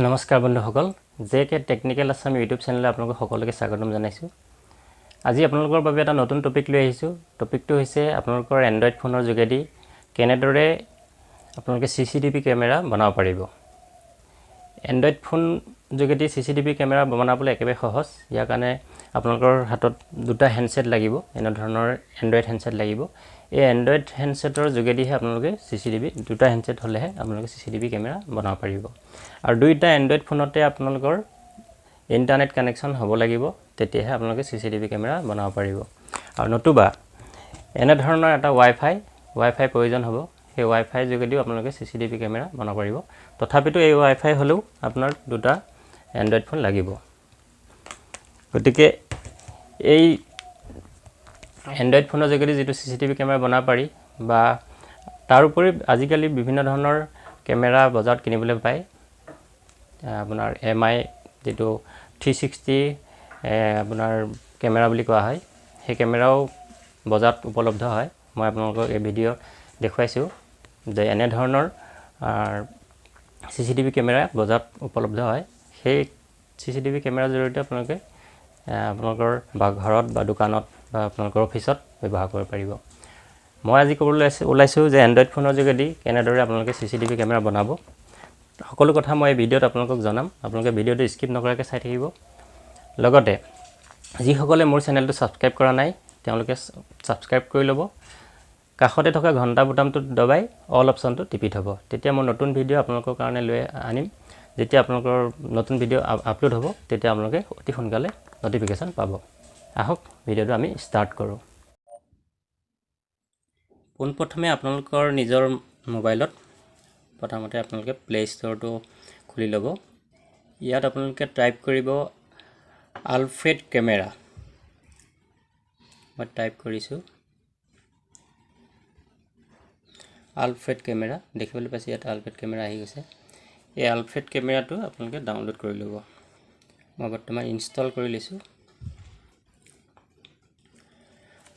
নমস্কাৰ বন্ধুসকল JK technical Assam YouTube চেনেলে আপোনালোক সকলোকে স্বাগতম জনাইছো। আজি আপোনালোকৰ বাবে এটা নতুন টপিক লৈ আহিছো। টপিকটো হৈছে আপোনালোকৰ এন্ড্ৰইড ফোনৰ যোগেদি কেনেদৰে আপোনালোকে সিসিটিভি কেমেৰা বনাব পাৰিব। এন্ড্ৰইড ফোন যোগেদি সিসিটিভি কেমেৰা বনাবলৈ একেবাৰে সহজ। ইয়াৰ কাৰণে আপোনালোকৰ হাতত দুটা হ্যান্ডসেট লাগিব, এনে ধৰণৰ এন্ড্ৰইড হ্যান্ডসেট লাগিব। এই এন্ড্ৰইড হ্যান্ডসেটৰ যোগেদিহে আপোনালোকে সিসিটিভি দুটা হ্যান্ডসেট হলেহে আপোনালোকে সিসিটিভি কেমেৰা বনাব পাৰিব। আৰু দুইটা এন্ড্ৰইড ফোনতে আপোনালোকৰ ইন্টাৰনেট কানেকশন হ'ব লাগিব, তেতিয়াহে আপোনালোকে সিসিটিভি কেমেৰা বনাব পাৰিব। আৰু নতুবা এনে ধৰণৰ এটা ৱাইফাই প্ৰয়োজন হ'ব। সেই ৱাইফাই যোগেদিও আপোনালোকে সিসিটিভি কেমেৰা বনাব পাৰিব। তথাপিতো এই ৱাইফাই হলেও আপোনাৰ দুটা এন্ড্ৰইড ফোন লাগিব। গতিকে এই এন্ড্ৰইড ফোনৰ যোগেদি যেটো সিসিটিভি কেমেৰা বনাব পাৰি বা তাৰ উপৰি আজিকালি বিভিন্ন ধৰণৰ কেমেৰা বজাৰত কিনিবলৈ পায়। আপোনাৰ MI যেটো 360 আপোনাৰ কেমেৰা বুলি কোৱা হয়, সেই কেমেৰাও বজাৰত উপলব্ধ হয়। মই আপোনালোকক এই ভিডিও দেখুৱাইছো যে এনে ধৰণৰ সিসিটিভি কেমেৰা বজাৰত উপলব্ধ হয়। সেই সিসিটিভি কেমেৰাৰ জৰিয়তে আপোনালোকে আপোনালোকৰ ঘৰত বা দোকানত বা আপোনালোকৰ অফিচত ব্যৱহাৰ কৰিব পাৰিব। মই আজি ক'বলৈ ওলাইছো যে এন্ড্ৰইড ফোনৰ যোগেদি কেনেদৰে আপোনালোকে সিসিটিভি কেমেৰা বনাব। সকলো কথা মই এই ভিডিওত আপোনালোকক জনাম। আপোনালোকে ভিডিওটো স্কিপ নকৰাকৈ চাই থাকিব। লগতে যিসকলে মোৰ চেনেলটো সাবস্ক্ৰাইব কৰা নাই তেওঁলোকে সাবস্ক্ৰাইব কৰি ল'ব। কাষতে থকা ঘণ্টা বুটামটো দবাই অল অপচনটো টিপি থব। তেতিয়া মই নতুন ভিডিও আপোনালোকৰ কাৰণে লৈ আনিম। যেতিয়া আপোনালোকৰ নতুন ভিডিও আপলোড হ'ব তেতিয়া আপোনালোকে অতি সোনকালে নটিফিকেশন পাব। আহক ভিডিওটো আমি স্টাৰ্ট কৰো। পোনপ্ৰথমে আপোনালোকৰ নিজৰ মোবাইলত প্ৰথমতে আপোনালোকে প্লে ষ্টৰটো খুলি ল'ব। ইয়াত আপোনালোকে টাইপ কৰিব আলফ্ৰেড কেমেৰা। মই টাইপ কৰিছো আলফ্ৰেড কেমেৰা। দেখিবলৈ পাইছে ইয়াত আলফ্ৰেড কেমেৰা আহি গৈছে। এই আলফ্ৰেড কেমেৰাটো আপোনালোকে ডাউনলোড কৰি ল'ব। মই বৰ্তমান ইনষ্টল কৰি লৈছো।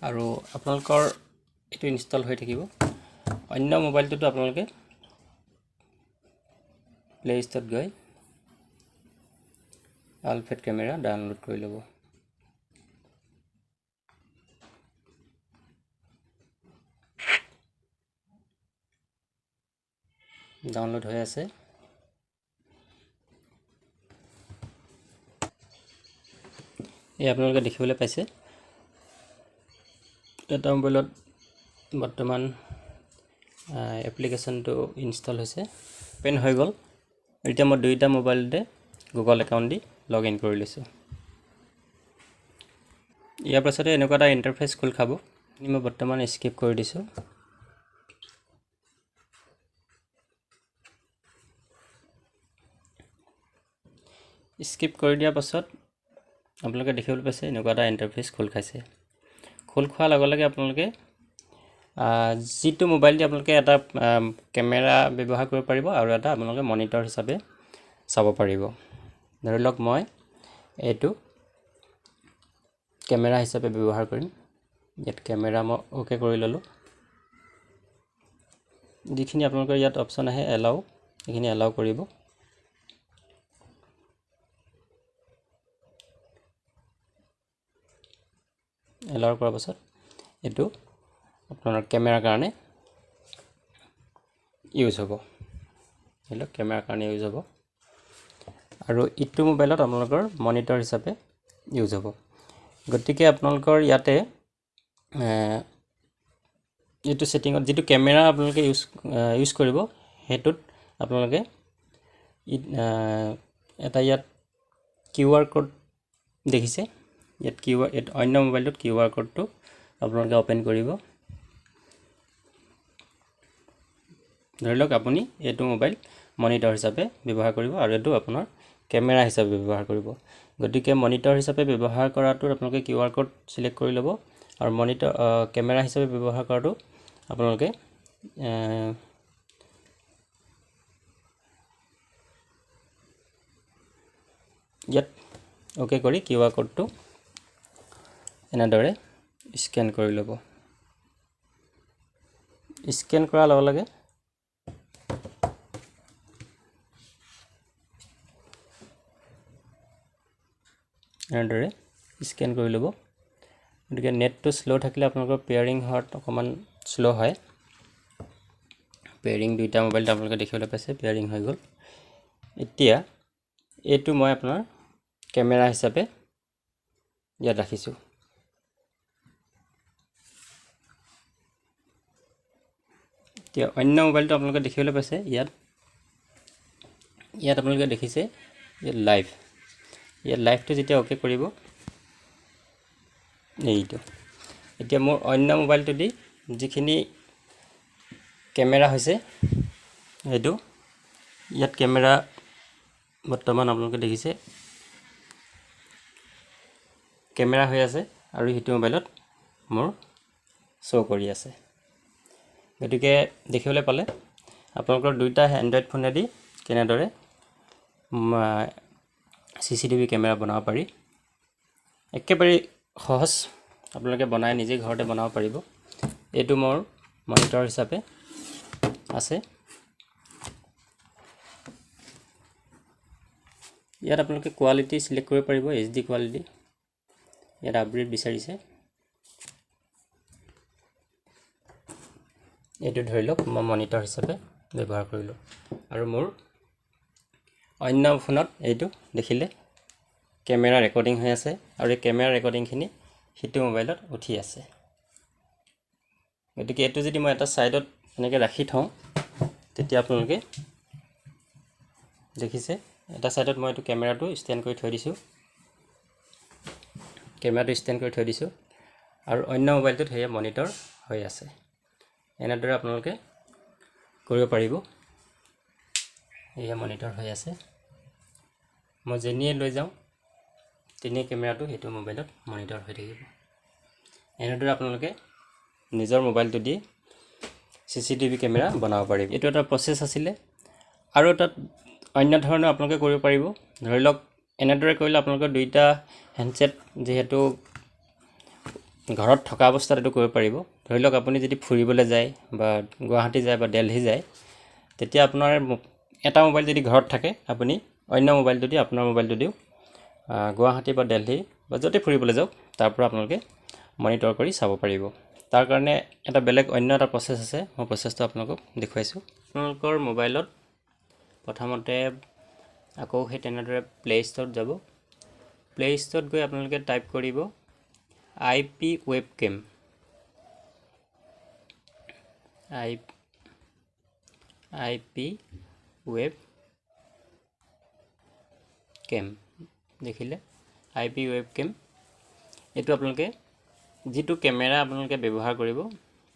আৰু আপোনালোকৰ এটো ইনষ্টল হৈ থাকিব। অন্য মোবাইলটোতো আপোনালোকে প্লে ষ্টৰত গৈ আলফ্ৰেড কেমেৰা ডাউনলোড কৰি ল'ব। ডাউনলোড হৈ আছে। এই আপোনালোকে দেখিবলৈ পাইছে এটা মোবাইলত বৰ্তমান এপ্লিকেশনটো ইনষ্টল হৈছে, পেন হৈ গ'ল। এতিয়া মই দুইটা মোবাইলতে গুগল একাউণ্ট দি লগইন কৰি লৈছো। ইয়াৰ পাছতে এনেকুৱা এটা ইন্টাৰফেস খোল খাব। মই বৰ্তমান স্কিপ কৰি দিছো। স্কিপ কৰি দিয়াৰ পাছত আপোনালোকে দেখিবলৈ পাইছে এনেকুৱা এটা ইন্টাৰফেস খোল খাইছে। খোল খোৱাৰ লগে লগে আপোনালোকে যেটো মোবাইল দি আপোনালোকে এটা কেমেৰা ব্যৱহাৰ কৰিব পাৰিব আৰু এটা আপোনালোকে মনিটৰ হিচাপে চাব পাৰিব। ধৰি লওক মই এটো কেমেৰা হিচাপে ব্যৱহাৰ কৰিম। ইয়াত কেমেৰা মই ওকে কৰি ললো। যিখিনি আপোনালোকৰ ইয়াত অপচন আহে এলাও, এইখিনি এলাও কৰিব। এলাও কৰাৰ পাছত এটো আপোনাৰ কেমেৰাৰ কাৰণে ইউজ হ'ব। হেলো কেমেৰাৰ কাৰণে ইউজ হ'ব। আৰু ইটো মোবাইলত আপোনালোকৰ মনিটৰ হিচাপে ইউজ হ'ব। গতিকে আপোনালোকৰ ইয়াতে এটো সেটিংত যেটো কেমেৰা আপোনালোকে ইউজ কৰিব হেতুত আপোনালোকে এটা ইয়াত কিউআৰ কোড দেখিছে। ইয়াত কিউআৰ অন্য মোবাইলটোত কিউআৰ কোডটো আপোনালোকে ওপেন কৰিব। ধৰি লওক আপুনি এটো মোবাইল মনিটৰ হিচাপে ব্যৱহাৰ কৰিব আৰু এটো আপোনাৰ কেমেৰা হিচাপে ব্যৱহাৰ কৰিব। গতিকে মনিটৰ হিচাপে ব্যৱহাৰ কৰাটো আপোনালোকে কিউআৰ কোড সিলেক্ট কৰি ল'ব আৰু মনিটৰ কেমেৰা হিচাপে ব্যৱহাৰ কৰাটো আপোনালোকে ইয়াত ওকে কৰি কিউআৰ কোডটো এনেদৰে স্ক্যান কৰি ল'ব। স্ক্যান কৰাৰ লগে লগে এনেদৰে স্কেন কৰি ল'ব। গতিকে নেটটো শ্ল' থাকিলে আপোনালোকৰ পেয়াৰিং হোৱাত অকণমান শ্ল' হয়। পেয়াৰিং দুইটা মোবাইলটো আপোনালোকে দেখিবলৈ পাইছে, পেয়াৰিং হৈ গ'ল। এতিয়া এইটো মই আপোনাৰ কেমেৰা হিচাপে ইয়াত ৰাখিছোঁ। এতিয়া অন্য মোবাইলটো আপোনালোকে দেখিবলৈ পাইছে, ইয়াত আপোনালোকে দেখিছে ইয়াত লাইভটো যেতিয়া অ'কে কৰিব, এইটো এতিয়া মোৰ অন্য মোবাইলটো দি যিখিনি কেমেৰা হৈছে সেইটো ইয়াত কেমেৰা বৰ্তমান আপোনালোকে দেখিছে কেমেৰা হৈ আছে আৰু সেইটো মোবাইলত মোৰ শ্ব' কৰি আছে। গতিকে দেখিবলৈ পালে আপোনালোকৰ দুইটা এণ্ড্ৰইড ফোনেদি কেনেদৰে CCTV কেমেৰা বনাব পাৰি। একেবাৰে সহজ, আপোনালোকে বনাই নিজে ঘৰতে বনাব পাৰিব। এইটো মোৰ মনিটৰ হিচাপে আছে। ইয়াত আপোনালোকে কোৱালিটি চিলেক্ট কৰিব পাৰিব, HD কোৱালিটি। ইয়াত আপগ্ৰেড বিচাৰিছে, এইটো ধৰি লওক মই মনিটৰ হিচাপে ব্যৱহাৰ কৰিলোঁ। আৰু মোৰ অন্য ফোনত এইটো দেখিলে কেমেৰা ৰেকৰ্ডিং হৈ আছে আৰু এই কেমেৰা ৰেকৰ্ডিংখিনি সিটো মোবাইলত উঠি আছে। গতিকে এইটো যদি মই এটা ছাইডত এনেকৈ ৰাখি থওঁ, তেতিয়া আপোনালোকে দেখিছে এটা ছাইডত মই এইটো কেমেৰাটো ষ্টেণ্ড কৰি থৈ দিছোঁ, আৰু অন্য মোবাইলটোত সেয়া মনিটৰ হৈ আছে। এনেদৰে আপোনালোকে কৰিব পাৰিব। এয়া মনিটৰ হৈ আছে, মই যেনিয়ে লৈ যাওঁ তেনেই কেমেৰাটো সেইটো মোবাইলত মনিটৰ হৈ থাকিব। এনেদৰে আপোনালোকে নিজৰ মোবাইলটো দি CCTV কেমেৰা বনাব পাৰিব। এইটো এটা প্ৰচেছ আছিলে। আৰু তাত অন্য ধৰণে আপোনালোকে কৰিব পাৰিব। ধৰি লওক এনেদৰে কৰিলে আপোনালোকৰ দুইটা হেণ্ডছেট যিহেতু ঘৰত থকা অৱস্থাত এইটো কৰিব পাৰিব। ধৰি লওক আপুনি যদি ফুৰিবলৈ যায় বা গুৱাহাটী যায় বা দিল্লী যায়, তেতিয়া আপোনাৰ এটা মোবাইল যদি ঘৰত থাকে, আপুনি অন্য মোবাইলটো দি আপোনাৰ মোবাইলটো দিও গুৱাহাটী বা দিল্লী বা য'তে ফুৰিবলৈ যাওক তাৰ পৰা আপোনালোকে মনিটৰ কৰি চাব পাৰিব। তাৰ কাৰণে এটা বেলেগ অন্য এটা প্ৰচেছ আছে, মই প্ৰচেছটো আপোনালোকক দেখুৱাইছোঁ। আপোনালোকৰ মোবাইলত প্ৰথমতে আকৌ সেই তেনেদৰে প্লে ষ্ট'ৰত যাব। প্লে ষ্ট'ৰত গৈ আপোনালোকে টাইপ কৰিব IP ৱেবকেম। IP ৱেবকেম দেখিলে, IP ৱেবকেম। এইটো আপোনালোকে যিটো কেমেৰা আপোনালোকে ব্যৱহাৰ কৰিব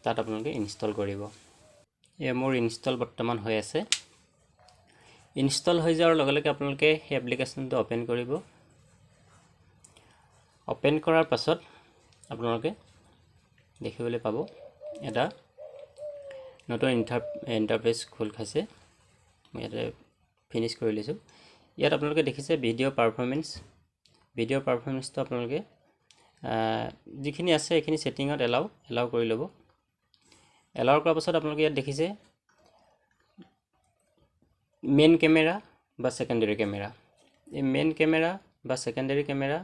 তাত আপোনালোকে ইনষ্টল কৰিব। এয়া মোৰ ইনষ্টল বৰ্তমান হৈ আছে। ইনষ্টল হৈ যোৱাৰ লগে লগে আপোনালোকে সেই এপ্লিকেশ্যনটো অ'পেন কৰিব। অ'পেন কৰাৰ পাছত আপোনালোকে দেখিবলৈ পাব এটা নতুন ইণ্টাৰফেচ খোল খাইছে। মই ইয়াতে ফিনিছ কৰি লৈছোঁ। ইয়াত আপোনালোকে দেখিছে ভিডিঅ' পাৰফৰ্মেঞ্চটো আপোনালোকে যিখিনি আছে সেইখিনি ছেটিঙত এলাউ কৰি ল'ব। এলাউ কৰাৰ পাছত আপোনালোকে ইয়াত দেখিছে মেইন কেমেৰা বা ছেকেণ্ডেৰী কেমেৰা। এই মেইন কেমেৰা বা ছেকেণ্ডেৰী কেমেৰা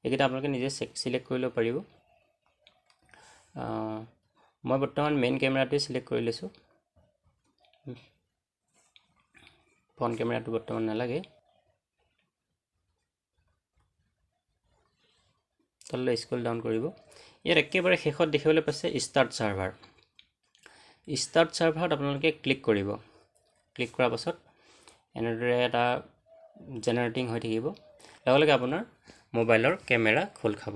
এইকেইটা আপোনালোকে নিজে চিলেক্ট কৰি ল'ব পাৰিব। মই বৰ্তমান মেইন কেমেৰাটোৱে চিলেক্ট কৰি লৈছোঁ। ফ্ৰণ্ট কেমেৰাটো বৰ্তমান নালাগে। তললৈ স্ক্ৰল ডাউন কৰিব। ইয়াত একেবাৰে শেষত দেখিবলৈ পাইছে ষ্টাৰ্ট ছাৰ্ভাৰ। ষ্টাৰ্ট ছাৰ্ভাৰত আপোনালোকে ক্লিক কৰিব। ক্লিক কৰাৰ পাছত এনেদৰে এটা জেনেৰেটিং হৈ থাকিব। লগে লগে আপোনাৰ মোবাইলৰ কেমেৰা খোল খাব।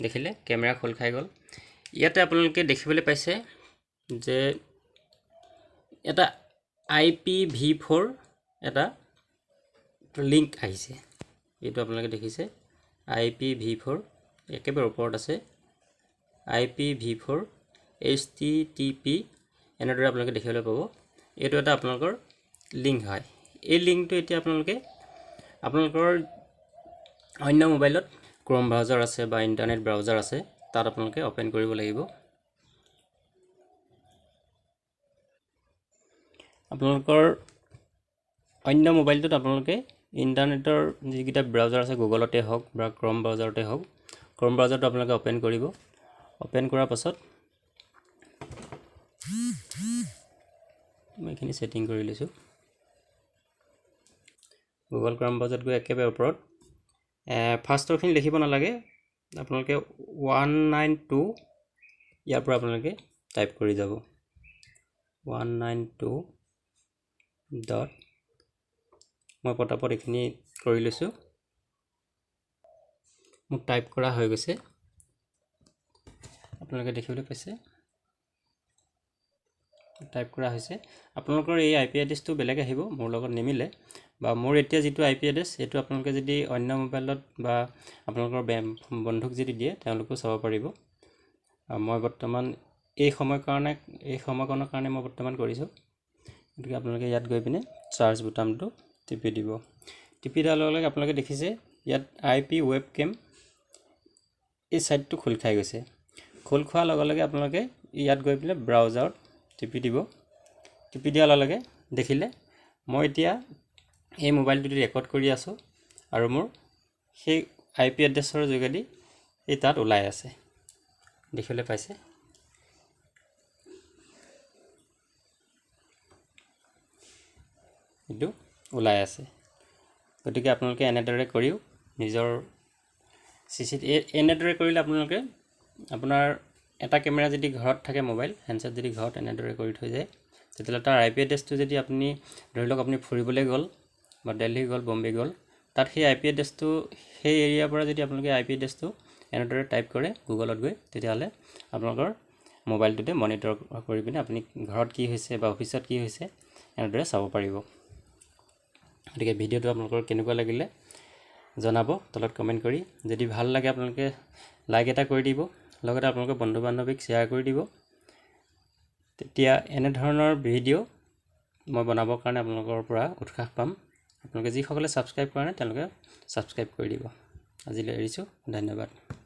দেখিলে কেমেৰা খোল খাই গ'ল। ইয়াতে আপোনালোকে দেখিবলৈ পাইছে যে এটা IPv4 এটা লিংক আহিছে। এইটো আপোনালোকে দেখিছে IPv4 একেবাৰে ওপৰত আছে। IPv4 HTTP এনেদৰে আপোনালোকে দেখিবলৈ পাব। এইটো এটা আপোনালোকৰ লিংক হয়। এই লিংকটো এতিয়া আপোনালোকৰ অন্য মোবাইলত ক্ৰম ব্ৰাউজাৰ আছে বা ইণ্টাৰনেট ব্ৰাউজাৰ আছে, তাত আপোনালোকে অ'পেন কৰিব লাগিব। আপোনালোকৰ অন্য মোবাইলটোত আপোনালোকে ইণ্টাৰনেটৰ যিকেইটা ব্ৰাউজাৰ আছে গুগলতে হওক বা ক্ৰম ব্ৰাউজাৰতে হওক ক্ৰম ব্ৰাউজাৰটো আপোনালোকে অপেন কৰিব অপেন কৰাৰ পাছত মই এইখিনি সেটিং কৰি লৈছোঁ গুগল ক্ৰম ব্ৰাউজাৰত গৈ একেবাৰে ওপৰত ফাৰ্ষ্টৰখিনি লিখিব নালাগে আপোনালোকে 192 ইয়াৰ পৰা আপোনালোকে টাইপ কৰি যাব 192 ডট মই পটাপট এইখিনি কৰি লৈছোঁ মোক টাইপ কৰা হৈ গৈছে আপোনালোকে দেখিবলৈ পাইছে টাইপ কৰা হৈছে আপোনালোকৰ এই আইপি এড্ৰেছটো বেলেগ আহিব মোৰ লগত নিমিলে বা মোৰ এতিয়া যিটো আইপি এড্ৰেছ সেইটো আপোনালোকে যদি অন্য মোবাইলত বা আপোনালোকৰ বন্ধুক যদি দিয়ে তেওঁলোকেও চাব পাৰিব মই বৰ্তমান এই সময়কণৰ কাৰণে মই বৰ্তমান কৰিছোঁ গতিকে আপোনালোকে ইয়াত গৈ পিনে চাৰ্চ বুটামটো টিপি দিব টিপি দিয়াৰ লগে লগে আপোনালোকে দেখিছে ইয়াত আইপি ৱেবকেম এই সাইটটো খোল খাই গৈছে খোল খোৱাৰ লগে লগে আপোনালোকে ইয়াত গৈ পিনে ব্ৰাউজাৰত টিপি দিব টিপি দিয়াৰ লগে লগে দেখিলে মই এতিয়া এই মোবাইলটো ৰেকৰ্ড কৰি আছোঁ আৰু মোৰ সেই আইপি এড্ৰেছৰ যোগেদি এই তাত ওলাই আছে দেখিবলৈ পাইছে এইটো ওলাই আছে গতিকে আপোনালোকে এনেদৰে কৰিও নিজৰ এনেদৰে কৰিলে আপোনালোকে আপোনাৰ এটা কেমেৰা যদি ঘৰত থাকে মোবাইল হেণ্ডছেট যদি ঘৰত এনেদৰে কৰি থৈ যায় তেতিয়াহ'লে তাৰ আইপি এড্ৰেছটো যদি আপুনি ধৰি লওক আপুনি ফুৰিবলৈ গ'ল বা দিল্লী গ'ল বম্বে গ'ল তাত সেই আইপি এড্ৰেছটো সেই এৰিয়াৰ পৰা যদি আপোনালোকে আইপি এড্ৰেছটো এনেদৰে টাইপ কৰে গুগলত গৈ তেতিয়াহ'লে আপোনালোকৰ মোবাইলটোতে মনিটৰ কৰি পিনে আপুনি ঘৰত কি হৈছে বা অফিচত কি হৈছে এনেদৰে চাব পাৰিব গতিকে ভিডিঅ'টো আপোনালোকৰ কেনেকুৱা লাগিলে জনাব তলত কমেণ্ট কৰি যদি ভাল লাগে আপোনালোকে লাইক এটা কৰি দিব লগতে আপোনালোকৰ বন্ধু বান্ধৱীক শ্বেয়াৰ কৰি দিব তেতিয়া এনে ধৰণৰ ভিডিঅ' মই বনাবৰ কাৰণে আপোনালোকৰ পৰা উৎসাহ পাম আপোনালোকে যিসকলে ছাবস্ক্ৰাইব কৰা নাই তেওঁলোকে ছাবস্ক্ৰাইব কৰি দিব আজিলৈ এৰিছোঁ ধন্যবাদ